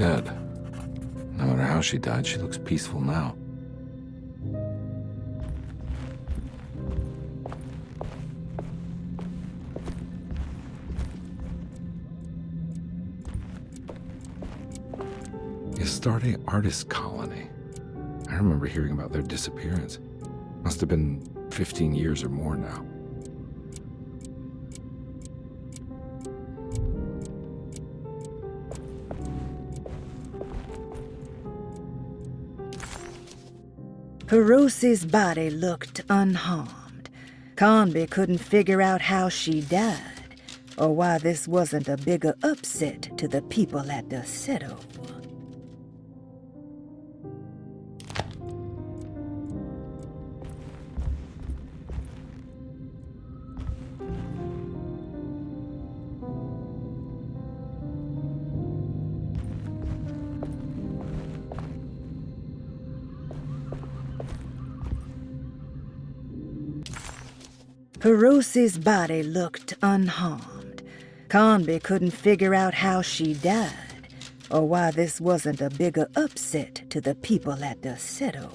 dead. No matter how she died, she looks peaceful now. The Astarte Artist Colony. I remember hearing about their disappearance. Must have been 15 years or more now. Perosi's body looked unharmed. Carnby couldn't figure out how she died, or why this wasn't a bigger upset to the people at Derceto. Perosi's body looked unharmed. Carnby couldn't figure out how she died, or why this wasn't a bigger upset to the people at Derceto.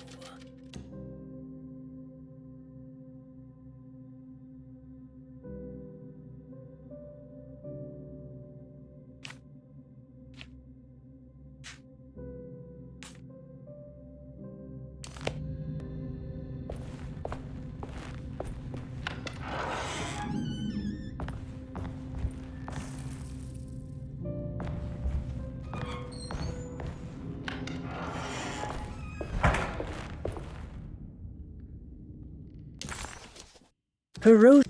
Perosi.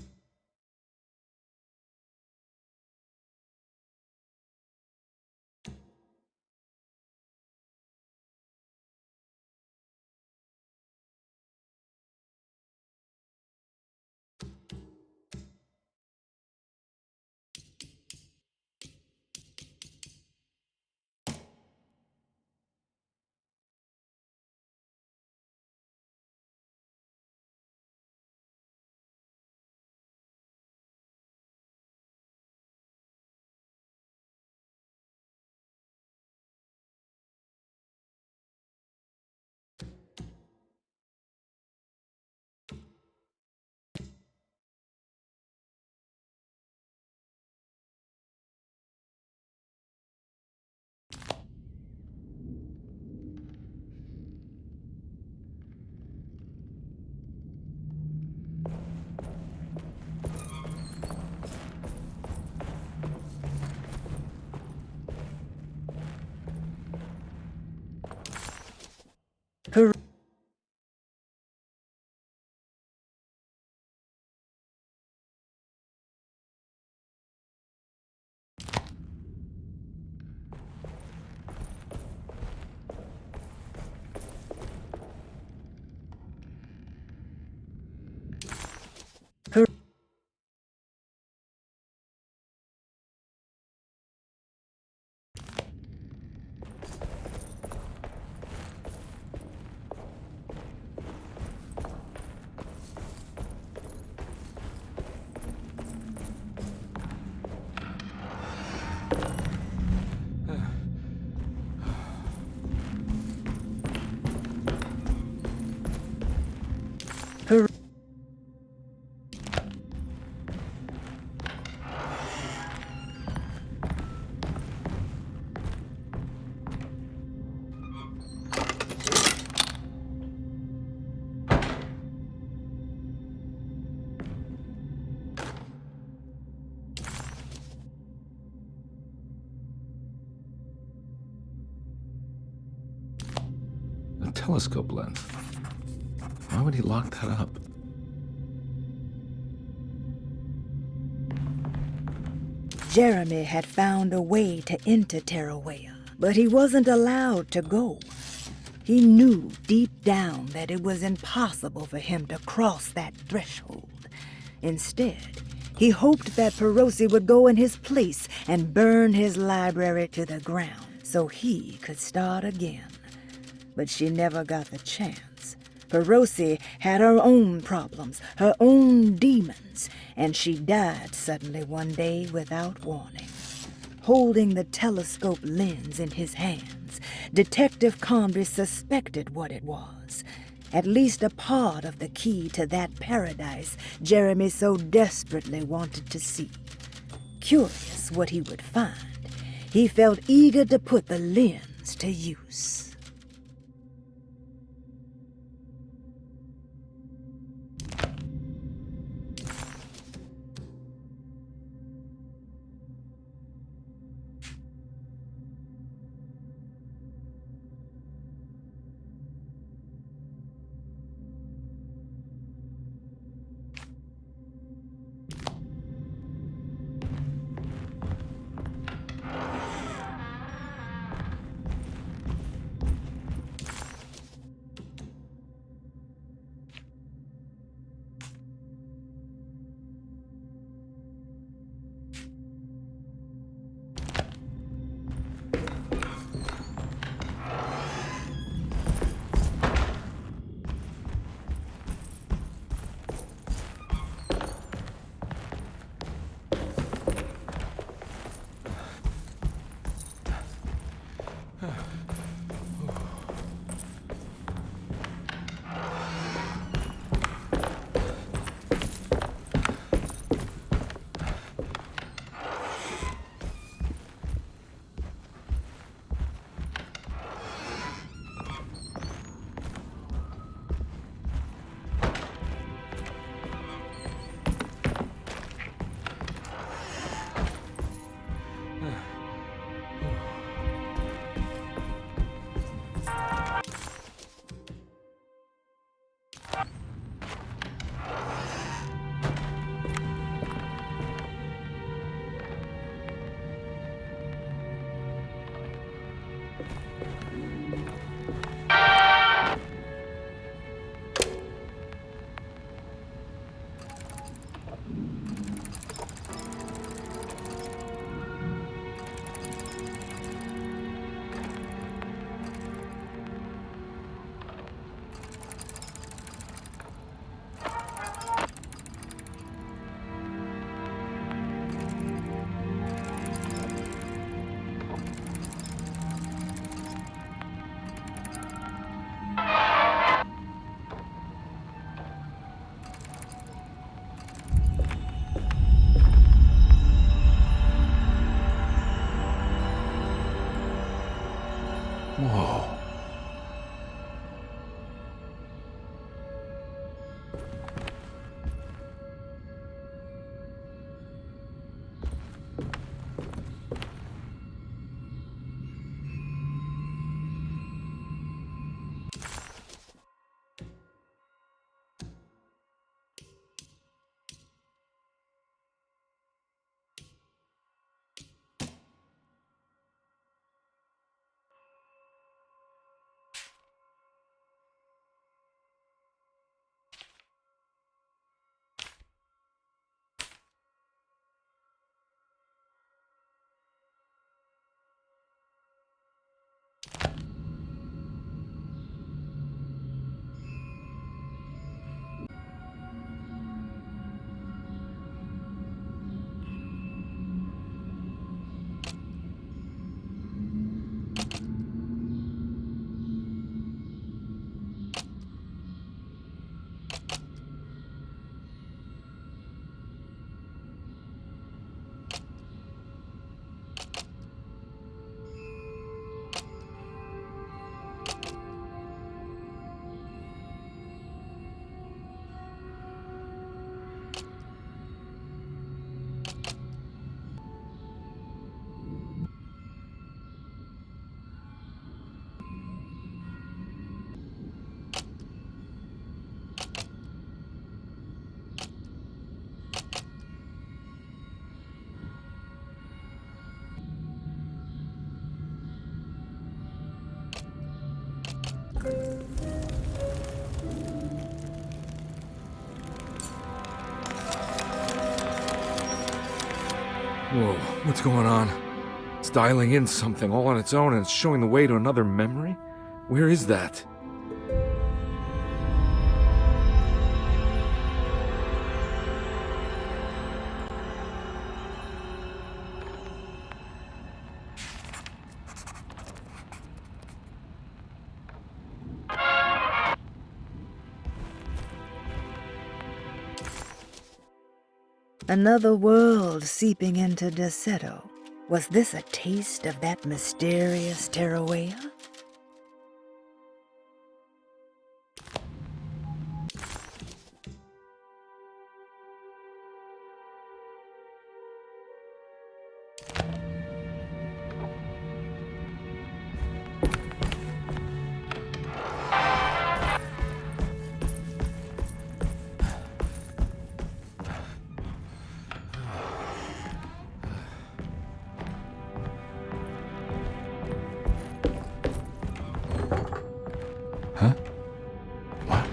A telescope lens. Why would he lock that up? Jeremy had found a way to enter Terrawea, but he wasn't allowed to go. He knew deep down that it was impossible for him to cross that threshold. Instead, he hoped that Perosi would go in his place and burn his library to the ground so he could start again. But she never got the chance. Perosi had her own problems, her own demons, and she died suddenly one day without warning. Holding the telescope lens in his hands, Detective Carnby suspected what it was. At least a part of the key to that paradise Jeremy so desperately wanted to see. Curious what he would find, he felt eager to put the lens to use. Whoa. Whoa, what's going on? It's dialing in something all on its own and it's showing the way to another memory? Where is that? Another world seeping into Derceto. Was this a taste of that mysterious Terrawea? Huh? What?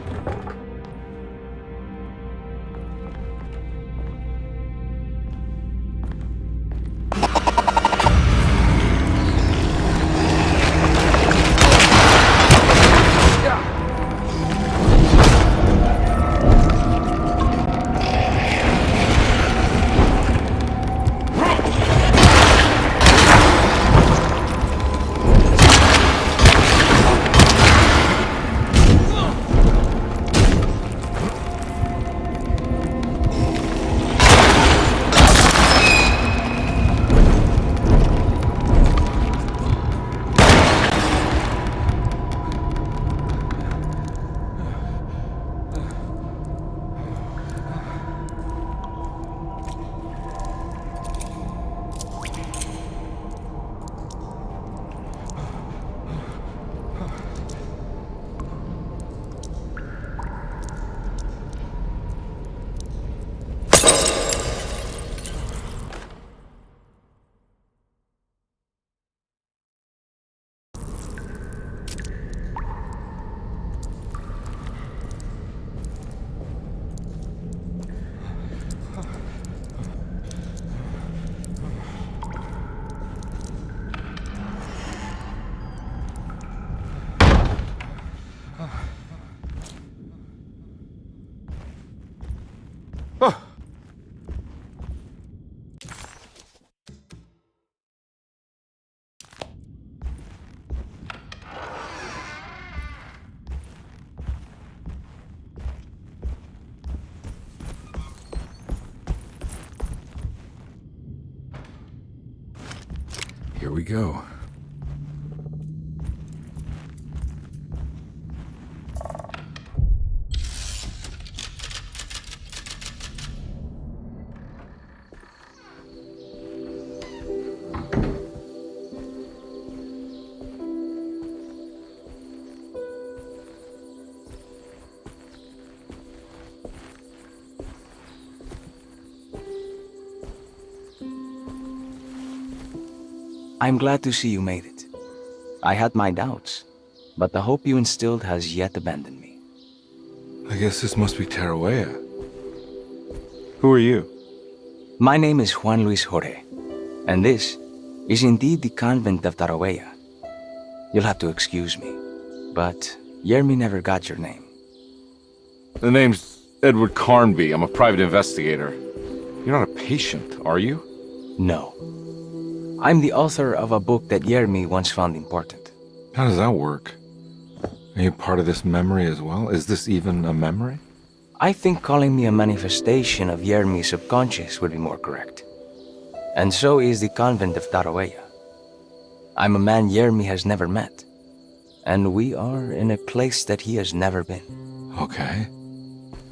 Oh. Here we go. I'm glad to see you made it. I had my doubts, but the hope you instilled has yet abandoned me. I guess this must be Terrawea. Who are you? My name is Juan Luis Jorge, and this is indeed the convent of Terrawea. You'll have to excuse me, but Yermi never got your name. The name's Edward Carnby. I'm a private investigator. You're not a patient, are you? No. I'm the author of a book that Yermi once found important. How does that work? Are you part of this memory as well? Is this even a memory? I think calling me a manifestation of Yermi's subconscious would be more correct. And so is the convent of Terrawea. I'm a man Yermi has never met, and we are in a place that he has never been. Okay.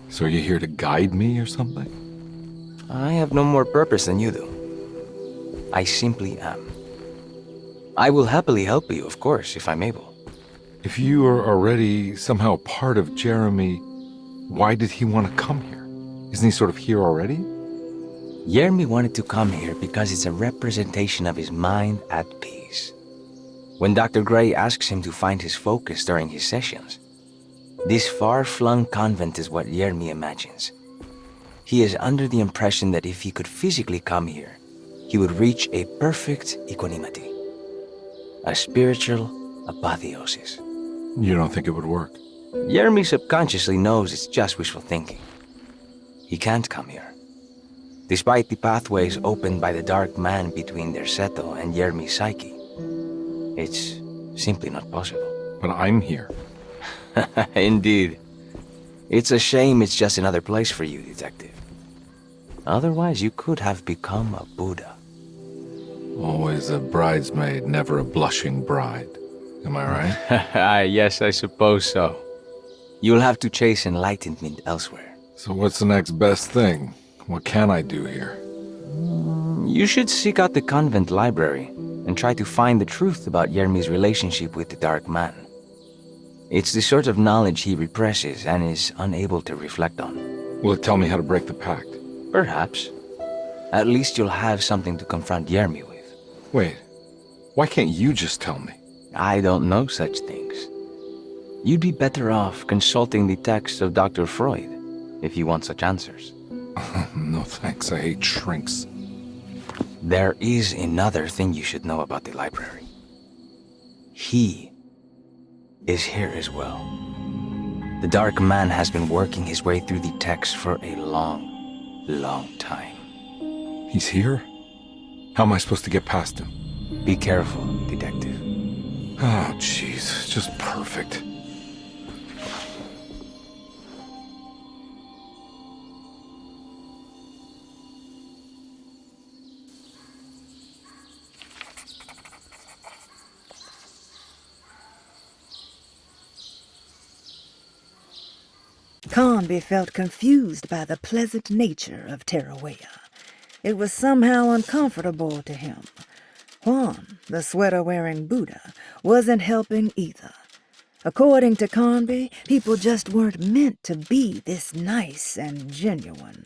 So are you here to guide me or something? I have no more purpose than you do. I simply am. I will happily help you, of course, if I'm able. If you are already somehow part of Jeremy, why did he want to come here? Isn't he sort of here already? Yermi wanted to come here because it's a representation of his mind at peace. When Dr. Gray asks him to find his focus during his sessions, this far-flung convent is what Yermi imagines. He is under the impression that if he could physically come here, he would reach a perfect equanimity, a spiritual apotheosis. You don't think it would work? Yermi subconsciously knows it's just wishful thinking. He can't come here. Despite the pathways opened by the dark man between Derceto and Yermi's psyche, it's simply not possible. But I'm here. Indeed. It's a shame it's just another place for you, Detective. Otherwise, you could have become a Buddha. Always a bridesmaid, never a blushing bride. Am I right? Yes, I suppose so. You'll have to chase enlightenment elsewhere. So what's the next best thing? What can I do here? You should seek out the convent library and try to find the truth about Yermi's relationship with the Dark Man. It's the sort of knowledge he represses and is unable to reflect on. Will it tell me how to break the pact? Perhaps. At least you'll have something to confront Yermi with. Wait, why can't you just tell me? I don't know such things. You'd be better off consulting the text of Dr. Freud if you want such answers. No thanks, I hate shrinks. There is another thing you should know about the library. He is here as well. The Dark Man has been working his way through the text for a long time. He's here? How am I supposed to get past him? Be careful, detective. Oh, jeez, just perfect. Carnby felt confused by the pleasant nature of Tarawea. It was somehow uncomfortable to him. Juan, the sweater-wearing Buddha, wasn't helping either. According to Carnby, people just weren't meant to be this nice and genuine.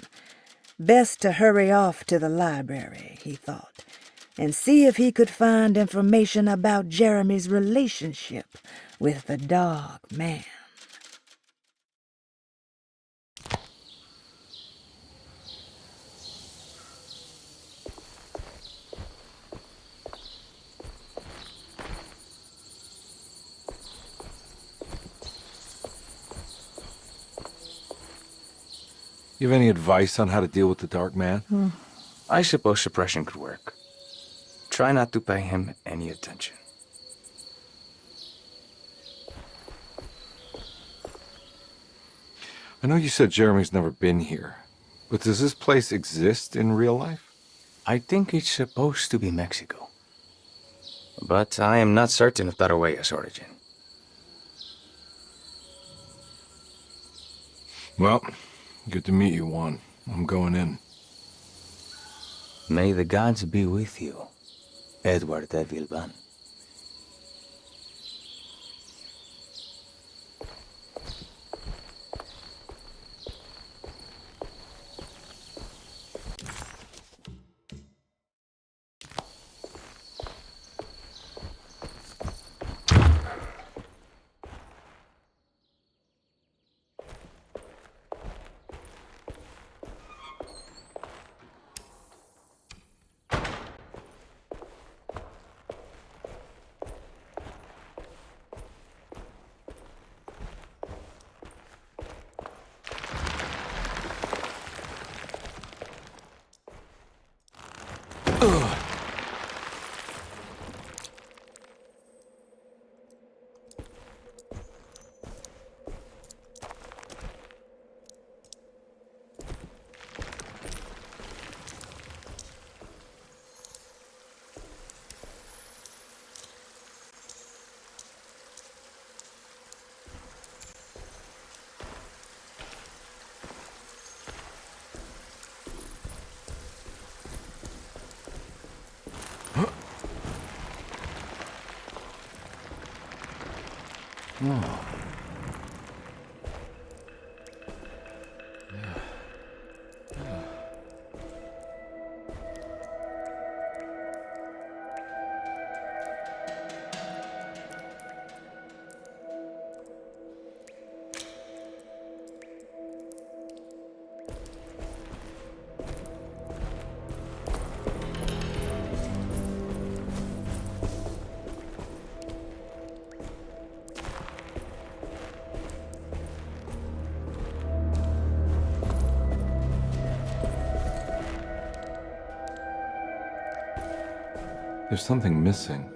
Best to hurry off to the library, he thought, and see if he could find information about Jeremy's relationship with the Dark Man. You have any advice on how to deal with the Dark Man? I suppose suppression could work. Try not to pay him any attention. I know you said Jeremy's never been here, but does this place exist in real life? I think it's supposed to be Mexico. But I am not certain of Tarawea's origin. Well, good to meet you, Juan. I'm going in. May the gods be with you, Edward de Vilban. There's something missing.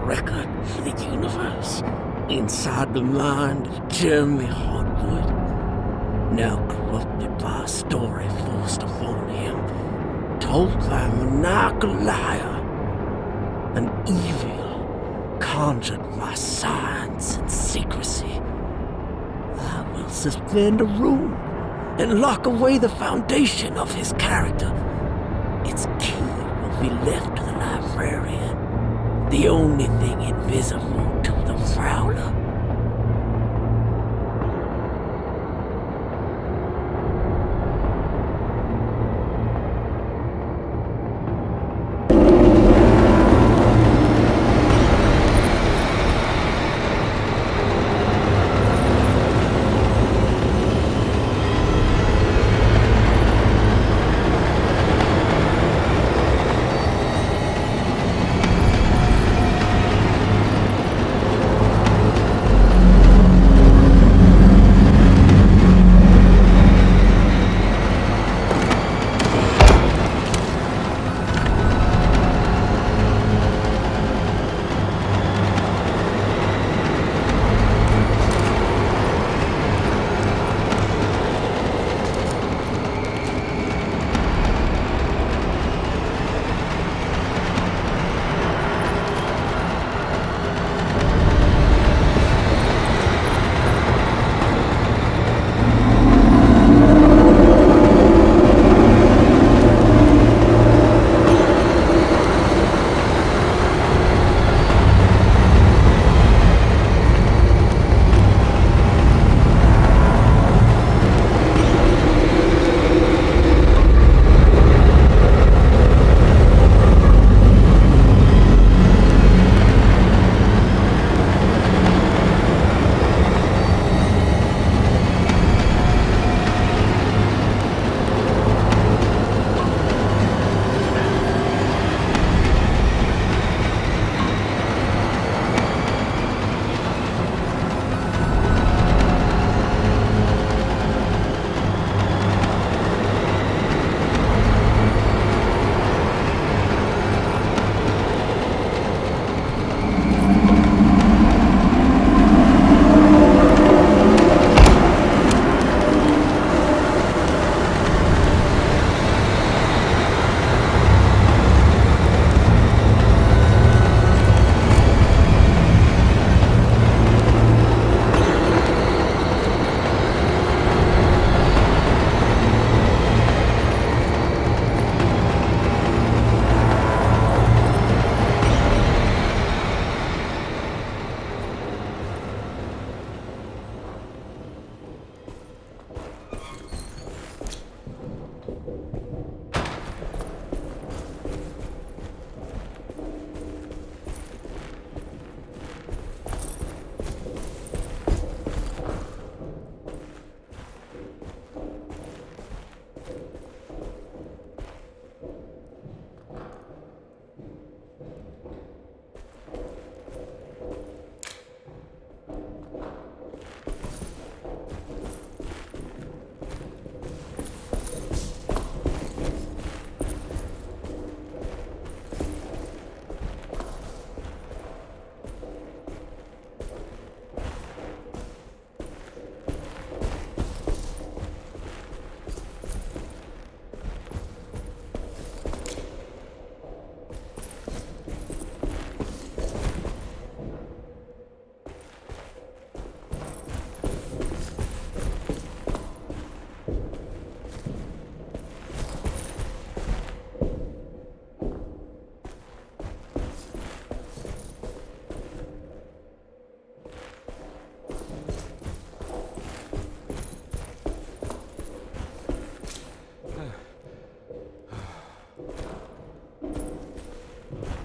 record for the universe inside the mind of Jeremy Hartwood, now corrupted by a story forced upon him, told by a maniacal liar, an evil conjured by science and secrecy. I will suspend a rule and lock away the foundation of his character. Its key will be left to the librarian, the only thing invisible to the Prowler.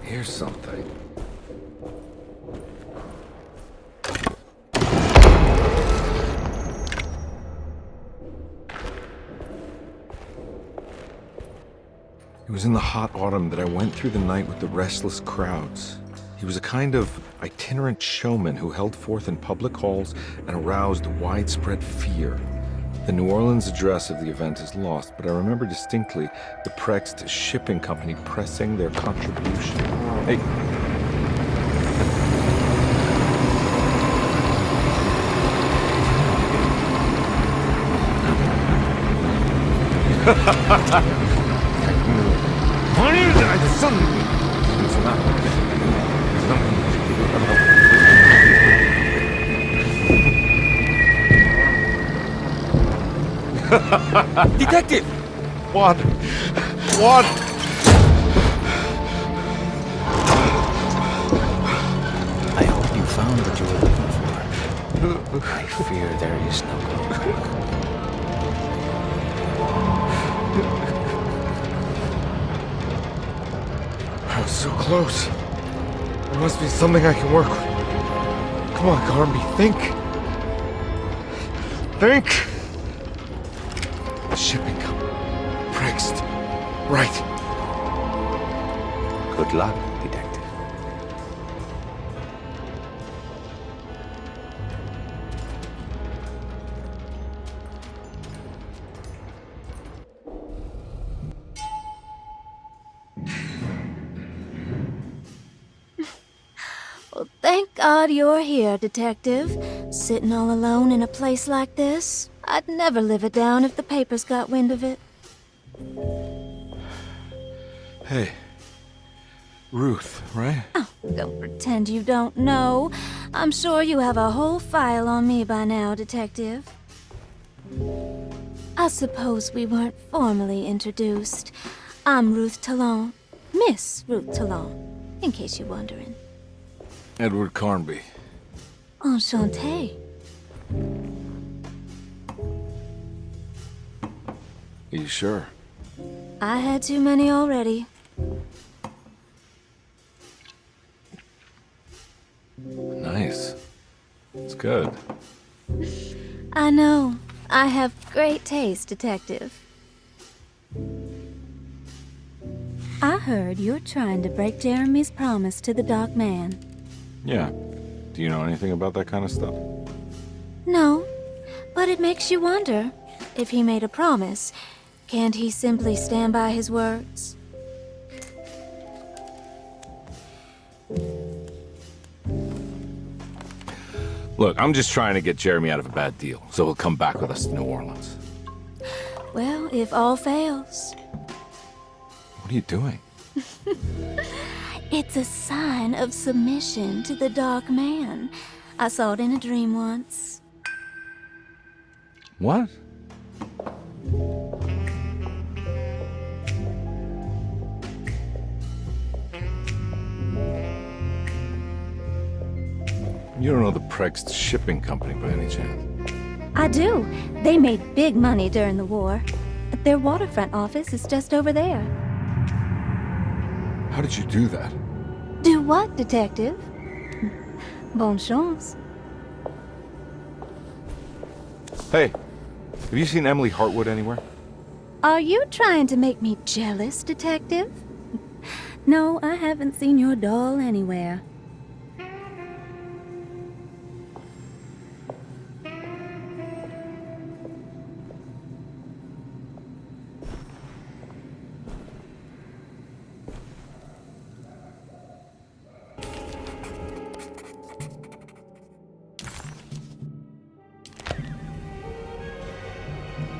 Here's something. It was in the hot autumn that I went through the night with the restless crowds. He was a kind of itinerant showman who held forth in public halls and aroused widespread fear. The New Orleans address of the event is lost, but I remember distinctly the Prext shipping company pressing their contribution. Hey! Detective! What? What? I hope you found what you were looking for. I fear there is no going back. I was so close. There must be something I can work with. Come on, Carnby, think. Think! The shipping company. Prext. Right. Good luck, detective. Well, thank God you're here, Detective. Sitting all alone in a place like this? I'd never live it down if the papers got wind of it. Hey. Ruth, right? Oh, don't pretend you don't know. I'm sure you have a whole file on me by now, Detective. I suppose we weren't formally introduced. I'm Ruth Talon. Miss Ruth Talon, in case you're wondering. Edward Carnby. Enchanté. Are you sure? I had too many already. Nice. It's good. I know. I have great taste, Detective. I heard you're trying to break Jeremy's promise to the Dark Man. Yeah. Do you know anything about that kind of stuff? No, but it makes you wonder. If he made a promise, can't he simply stand by his words? Look, I'm just trying to get Jeremy out of a bad deal, so he'll come back with us to New Orleans. Well, if all fails. What are you doing? It's a sign of submission to the Dark Man. I saw it in a dream once. What? You don't know the Prext shipping company by any chance? I do. They made big money during the war. Their waterfront office is just over there. How did you do that? Do what, Detective? Bonne chance. Hey, have you seen Emily Hartwood anywhere? Are you trying to make me jealous, Detective? No, I haven't seen your doll anywhere.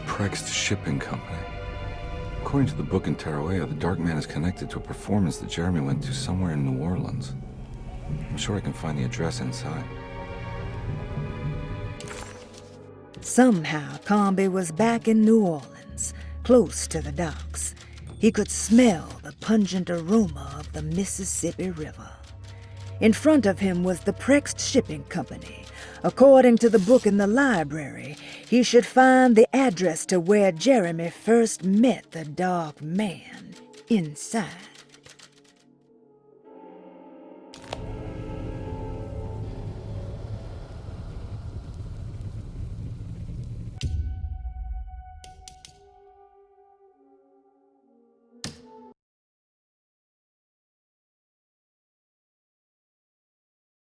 Prext Shipping Company. According to the book in Tarawea, the Dark Man is connected to a performance that Jeremy went to somewhere in New Orleans. I'm sure I can find the address inside. Somehow, Carnby was back in New Orleans, close to the docks. He could smell the pungent aroma of the Mississippi River. In front of him was the Prext Shipping Company. According to the book in the library, he should find the address to where Jeremy first met the Dark Man inside.